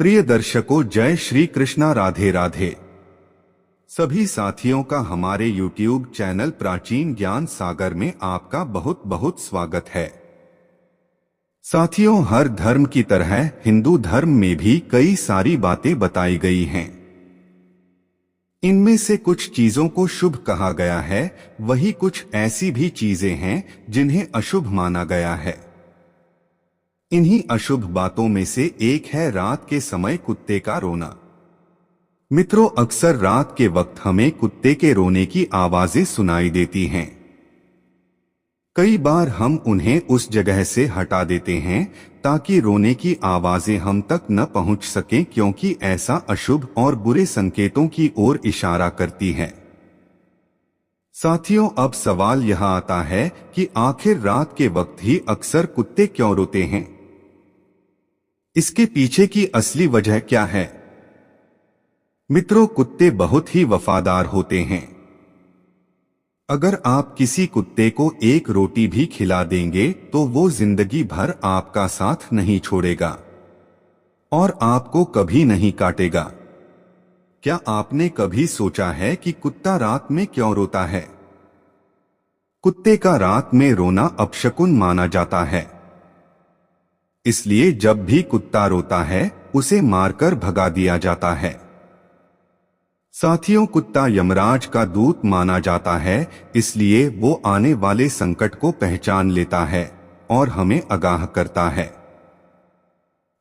प्रिय दर्शकों, जय श्री कृष्णा, राधे राधे। सभी साथियों का हमारे YouTube चैनल प्राचीन ज्ञान सागर में आपका बहुत बहुत स्वागत है। साथियों, हर धर्म की तरह हिंदू धर्म में भी कई सारी बातें बताई गई हैं। इनमें से कुछ चीजों को शुभ कहा गया है, वही कुछ ऐसी भी चीजें हैं जिन्हें अशुभ माना गया है। इन्हीं अशुभ बातों में से एक है रात के समय कुत्ते का रोना। मित्रों, अक्सर रात के वक्त हमें कुत्ते के रोने की आवाजें सुनाई देती हैं। कई बार हम उन्हें उस जगह से हटा देते हैं ताकि रोने की आवाजें हम तक न पहुंच सकें, क्योंकि ऐसा अशुभ और बुरे संकेतों की ओर इशारा करती है। साथियों, अब सवाल यह आता है कि आखिर रात के वक्त ही अक्सर कुत्ते क्यों रोते हैं? इसके पीछे की असली वजह क्या है? मित्रों, कुत्ते बहुत ही वफादार होते हैं। अगर आप किसी कुत्ते को एक रोटी भी खिला देंगे तो वो जिंदगी भर आपका साथ नहीं छोड़ेगा और आपको कभी नहीं काटेगा। क्या आपने कभी सोचा है कि कुत्ता रात में क्यों रोता है? कुत्ते का रात में रोना अपशकुन माना जाता है। इसलिए जब भी कुत्ता रोता है उसे मारकर भगा दिया जाता है। साथियों, कुत्ता यमराज का दूत माना जाता है, इसलिए वो आने वाले संकट को पहचान लेता है और हमें आगाह करता है।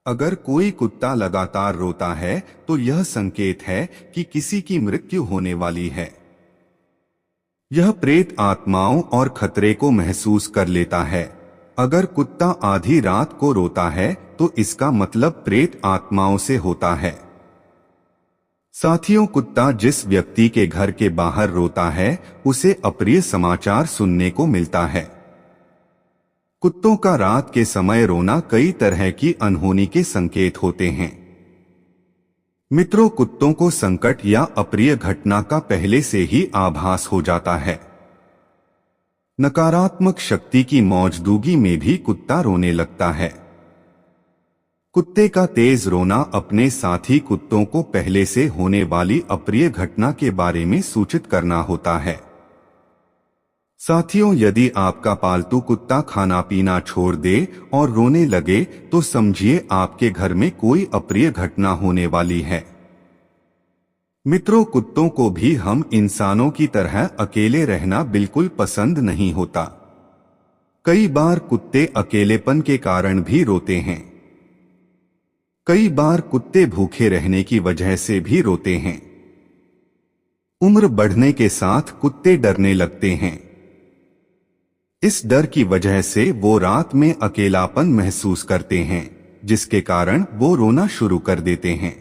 अगर कोई कुत्ता लगातार रोता है तो यह संकेत है कि किसी की मृत्यु होने वाली है। यह प्रेत आत्माओं और खतरे को महसूस कर लेता है। अगर कुत्ता आधी रात को रोता है तो इसका मतलब प्रेत आत्माओं से होता है। साथियों, कुत्ता जिस व्यक्ति के घर के बाहर रोता है उसे अप्रिय समाचार सुनने को मिलता है। कुत्तों का रात के समय रोना कई तरह की अनहोनी के संकेत होते हैं। मित्रों, कुत्तों को संकट या अप्रिय घटना का पहले से ही आभास हो जाता है। नकारात्मक शक्ति की मौजूदगी में भी कुत्ता रोने लगता है। कुत्ते का तेज रोना अपने साथी कुत्तों को पहले से होने वाली अप्रिय घटना के बारे में सूचित करना होता है। साथियों, यदि आपका पालतू कुत्ता खाना पीना छोड़ दे और रोने लगे तो समझिए आपके घर में कोई अप्रिय घटना होने वाली है। मित्रों, कुत्तों को भी हम इंसानों की तरह अकेले रहना बिल्कुल पसंद नहीं होता। कई बार कुत्ते अकेलेपन के कारण भी रोते हैं। कई बार कुत्ते भूखे रहने की वजह से भी रोते हैं। उम्र बढ़ने के साथ कुत्ते डरने लगते हैं। इस डर की वजह से वो रात में अकेलापन महसूस करते हैं, जिसके कारण वो रोना शुरू कर देते हैं।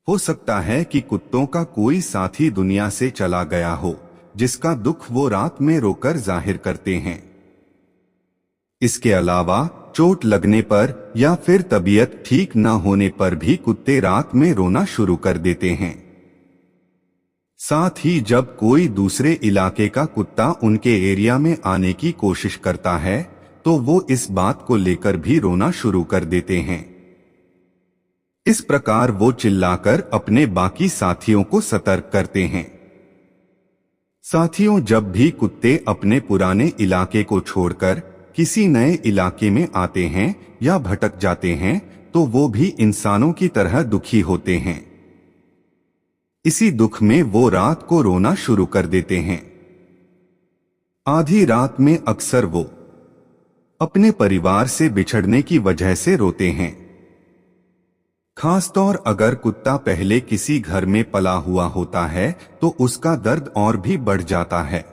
हो सकता है कि कुत्तों का कोई साथी दुनिया से चला गया हो, जिसका दुख वो रात में रोकर जाहिर करते हैं। इसके अलावा चोट लगने पर या फिर तबीयत ठीक न होने पर भी कुत्ते रात में रोना शुरू कर देते हैं। साथ ही जब कोई दूसरे इलाके का कुत्ता उनके एरिया में आने की कोशिश करता है तो वो इस बात को लेकर भी रोना शुरू कर देते हैं। इस प्रकार वो चिल्लाकर अपने बाकी साथियों को सतर्क करते हैं। साथियों, जब भी कुत्ते अपने पुराने इलाके को छोड़कर किसी नए इलाके में आते हैं या भटक जाते हैं तो वो भी इंसानों की तरह दुखी होते हैं। इसी दुख में वो रात को रोना शुरू कर देते हैं। आधी रात में अक्सर वो अपने परिवार से बिछड़ने की वजह से रोते हैं। खासतौर अगर कुत्ता पहले किसी घर में पला हुआ होता है तो उसका दर्द और भी बढ़ जाता है।